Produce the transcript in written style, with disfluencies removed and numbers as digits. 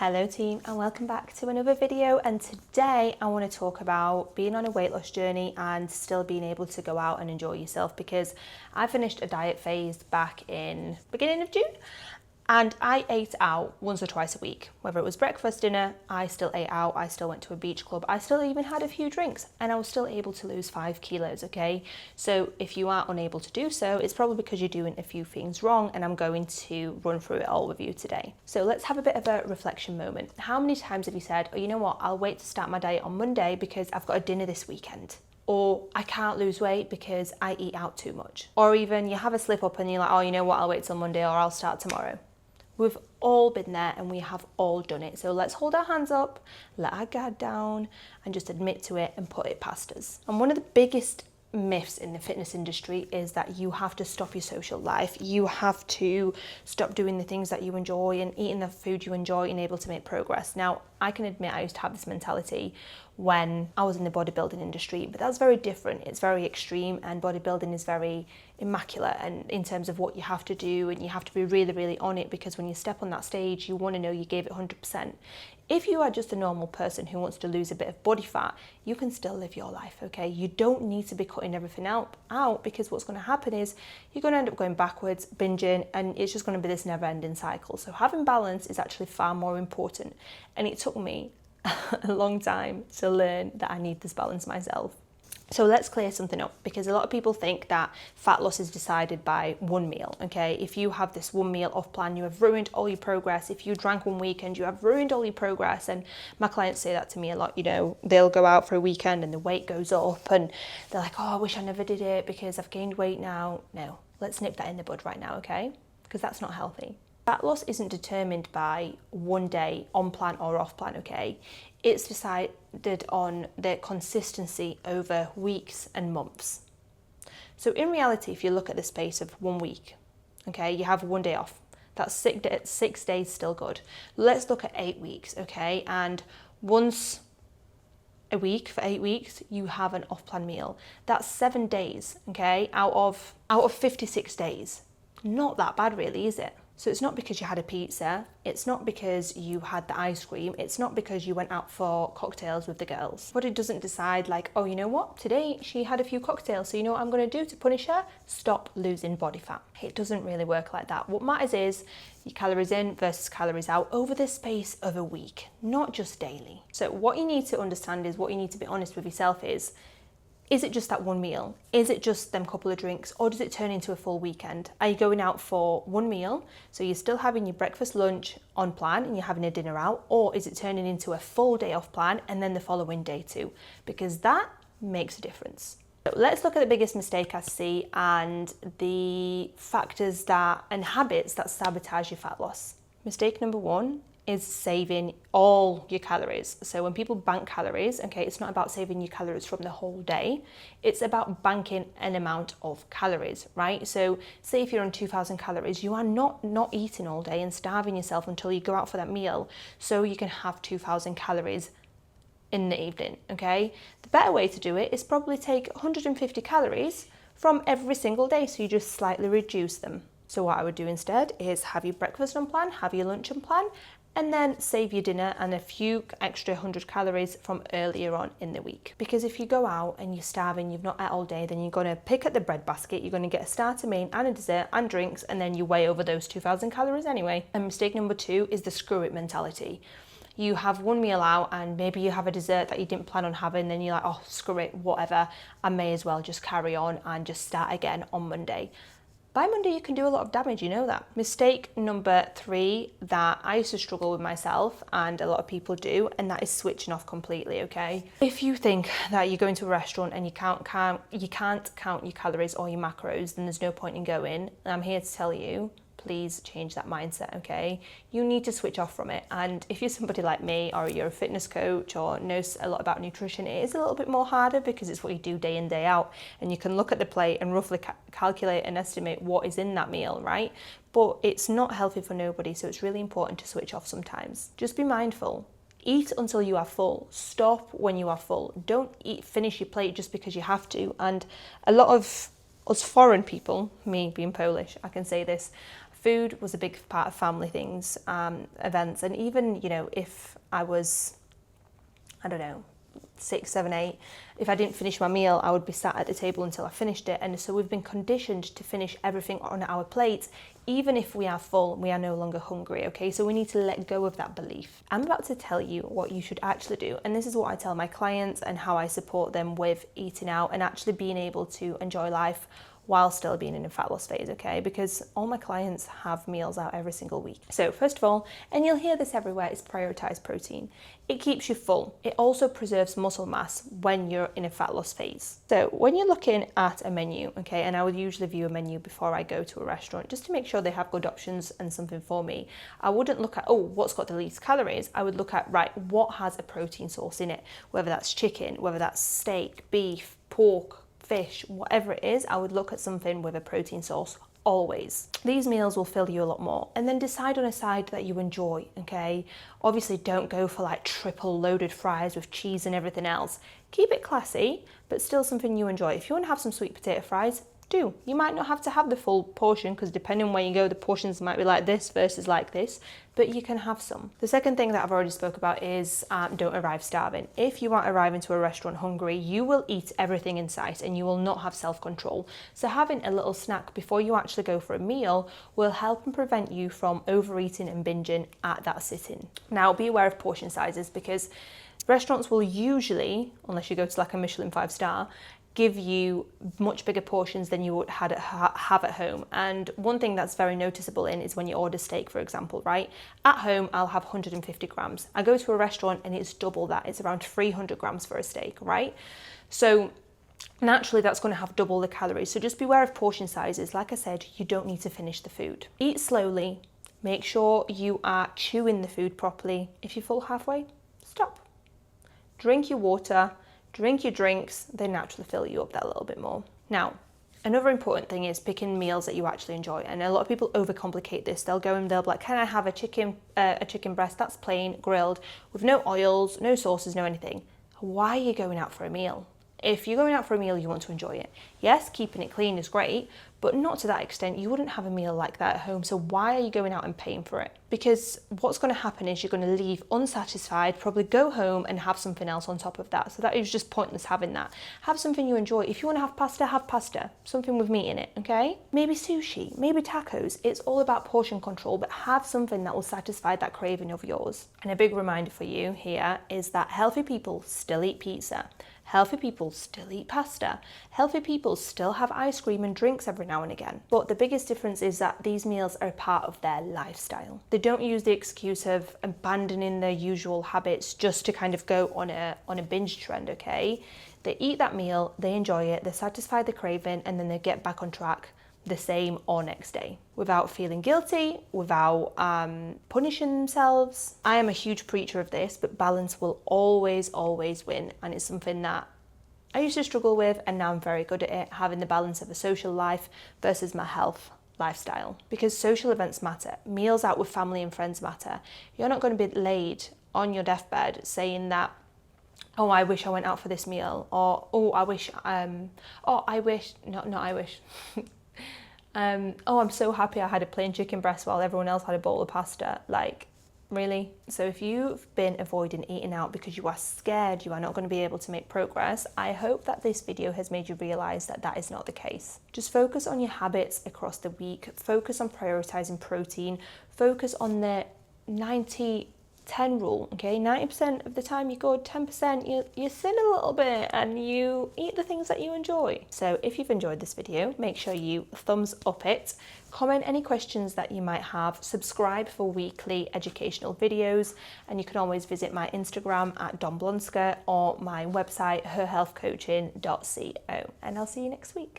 Hello team, and welcome back to another video. And today I want to talk about being on a weight loss journey and still being able to go out and enjoy yourself, because I finished a diet phase back in beginning of June and I ate out once or twice a week. Whether it was breakfast, dinner, I still ate out, I still went to a beach club, I still even had a few drinks, and I was still able to lose 5 kilos, okay? So if you are unable to do so, it's probably because you're doing a few things wrong, and I'm going to run through it all with you today. So let's have a bit of a reflection moment. How many times have you said, oh, you know what, I'll wait to start my diet on Monday because I've got a dinner this weekend? Or I can't lose weight because I eat out too much. Or even you have a slip up and you're like, oh, you know what, I'll wait till Monday or I'll start tomorrow. We've all been there and we have all done it. So let's hold our hands up, let our guard down, and just admit to it and put it past us. And one of the biggest myths in the fitness industry is that you have to stop your social life. You have to stop doing the things that you enjoy and eating the food you enjoy and able to make progress. Now, I can admit I used to have this mentality when I was in the bodybuilding industry, but that's very different. It's very extreme, and bodybuilding is very immaculate and in terms of what you have to do, and you have to be really, really on it, because when you step on that stage, you want to know you gave it 100%. If you are just a normal person who wants to lose a bit of body fat, you can still live your life, okay? You don't need to be cutting everything out, because what's going to happen is you're going to end up going backwards, binging, and it's just going to be this never-ending cycle. So having balance is actually far more important, and it took me a long time to learn that I need this balance myself. So let's clear something up, because a lot of people think that fat loss is decided by one meal, okay? If you have this one meal off plan, you have ruined all your progress. If you drank one weekend, you have ruined all your progress. And my clients say that to me a lot, you know, they'll go out for a weekend and the weight goes up and they're like, oh, I wish I never did it because I've gained weight now. No, let's nip that in the bud right now, okay? Because that's not healthy. Fat loss isn't determined by one day on plan or off plan, okay? It's decided on the consistency over weeks and months. So in reality, if you look at the space of 1 week, okay, you have one day off. That's 6 days still good. Let's look at 8 weeks, okay? And once a week for 8 weeks, you have an off-plan meal. That's 7 days, okay, out of 56 days. Not that bad really, is it? So it's not because you had a pizza, it's not because you had the ice cream, it's not because you went out for cocktails with the girls. But it doesn't decide like, oh, you know what, today she had a few cocktails, so you know what I'm going to do to punish her? Stop losing body fat. It doesn't really work like that. What matters is your calories in versus calories out over the space of a week, not just daily. So what you need to understand is, what you need to be honest with yourself is it just that one meal? Is it just them couple of drinks? Or does it turn into a full weekend? Are you going out for one meal, so you're still having your breakfast, lunch on plan and you're having a dinner out? Or is it turning into a full day off plan and then the following day too? Because that makes a difference. So let's look at the biggest mistake I see and the factors and habits that sabotage your fat loss. Mistake number 1 is saving all your calories. So when people bank calories, okay, it's not about saving your calories from the whole day, it's about banking an amount of calories, right? So say if you're on 2,000 calories, you are not eating all day and starving yourself until you go out for that meal, so you can have 2,000 calories in the evening, okay? The better way to do it is probably take 150 calories from every single day, so you just slightly reduce them. So what I would do instead is have your breakfast on plan, have your lunch on plan, and then save your dinner and a few extra 100 calories from earlier on in the week. Because if you go out and you're starving, you've not ate all day, then you're going to pick at the bread basket, you're going to get a starter, main and a dessert and drinks, and then you weigh over those 2,000 calories anyway. And mistake number 2 is the screw it mentality. You have one meal out and maybe you have a dessert that you didn't plan on having, then you're like, oh, screw it, whatever, I may as well just carry on and just start again on Monday. By Monday, you can do a lot of damage, you know that. Mistake number 3 that I used to struggle with myself, and a lot of people do, and that is switching off completely, okay? If you think that you're going to a restaurant and you can't count your calories or your macros, then there's no point in going. And I'm here to tell you, please change that mindset, okay? You need to switch off from it. And if you're somebody like me, or you're a fitness coach or knows a lot about nutrition, it is a little bit more harder because it's what you do day in, day out. And you can look at the plate and roughly calculate and estimate what is in that meal, right? But it's not healthy for nobody, so it's really important to switch off sometimes. Just be mindful. Eat until you are full. Stop when you are full. Don't finish your plate just because you have to. And a lot of us foreign people, me being Polish, I can say this, Food was a big part of family things, events, and even, you know, if I was, I don't know, 6, 7, 8, if I didn't finish my meal, I would be sat at the table until I finished it. And so we've been conditioned to finish everything on our plates, even if we are full, we are no longer hungry, okay? So we need to let go of that belief. I'm about to tell you what you should actually do, and this is what I tell my clients and how I support them with eating out and actually being able to enjoy life while still being in a fat loss phase, okay? Because all my clients have meals out every single week. So first of all, and you'll hear this everywhere, is prioritize protein. It keeps you full. It also preserves muscle mass when you're in a fat loss phase. So when you're looking at a menu, okay, and I would usually view a menu before I go to a restaurant just to make sure they have good options and something for me. I wouldn't look at, oh, what's got the least calories? I would look at, right, what has a protein source in it? Whether that's chicken, whether that's steak, beef, pork, fish, whatever it is, I would look at something with a protein source always. These meals will fill you a lot more. And then decide on a side that you enjoy, okay? Obviously don't go for like triple loaded fries with cheese and everything else. Keep it classy, but still something you enjoy. If you want to have some sweet potato fries, do. You might not have to have the full portion because depending on where you go, the portions might be like this versus like this, but you can have some. The second thing that I've already spoke about is don't arrive starving. If you aren't arriving to a restaurant hungry, you will eat everything in sight and you will not have self-control. So having a little snack before you actually go for a meal will help and prevent you from overeating and binging at that sitting. Now be aware of portion sizes because restaurants will usually, unless you go to like a Michelin 5-star, give you much bigger portions than you would have at home. And one thing that's very noticeable is when you order steak, for example, right? At home, I'll have 150 grams. I go to a restaurant and it's double that. It's around 300 grams for a steak, right? So naturally, that's going to have double the calories. So just beware of portion sizes. Like I said, you don't need to finish the food. Eat slowly. Make sure you are chewing the food properly. If you're full halfway, stop. Drink your water. Drink your drinks, they naturally fill you up that little bit more. Now, another important thing is picking meals that you actually enjoy. And a lot of people overcomplicate this. They'll go and they'll be like, can I have a chicken breast that's plain, grilled, with no oils, no sauces, no anything? Why are you going out for a meal? If you're going out for a meal, you want to enjoy it. Yes, keeping it clean is great, but not to that extent. You wouldn't have a meal like that at home. So why are you going out and paying for it? Because what's going to happen is you're going to leave unsatisfied, probably go home and have something else on top of that. So that is just pointless having that. Have something you enjoy. If you want to have pasta, something with meat in it, okay? Maybe sushi, maybe tacos. It's all about portion control, but have something that will satisfy that craving of yours. And a big reminder for you here is that healthy people still eat pizza. Healthy people still eat pasta. Healthy people still have ice cream and drinks every now and again. But the biggest difference is that these meals are a part of their lifestyle. They don't use the excuse of abandoning their usual habits just to kind of go on a binge trend, okay? They eat that meal, they enjoy it, they satisfy the craving, and then they get back on track the same or next day without feeling guilty, without punishing themselves. I am a huge preacher of this, but balance will always win, and it's something that I used to struggle with, and now I'm very good at it, having the balance of a social life versus my health lifestyle. Because social events matter, meals out with family and friends matter. You're not going to be laid on your deathbed saying that, oh, I wish I went out for this meal, or oh, I wish, oh, I'm so happy I had a plain chicken breast while everyone else had a bowl of pasta. Like, really? So if you've been avoiding eating out because you are scared you are not going to be able to make progress, I hope that this video has made you realise that that is not the case. Just focus on your habits across the week, focus on prioritising protein, focus on the 90-10 rule, okay? 90% of the time you're good, 10% you sin a little bit and you eat the things that you enjoy. So if you've enjoyed this video, make sure you thumbs up it, comment any questions that you might have, subscribe for weekly educational videos, and you can always visit my Instagram at Domblonska or my website herhealthcoaching.co, and I'll see you next week.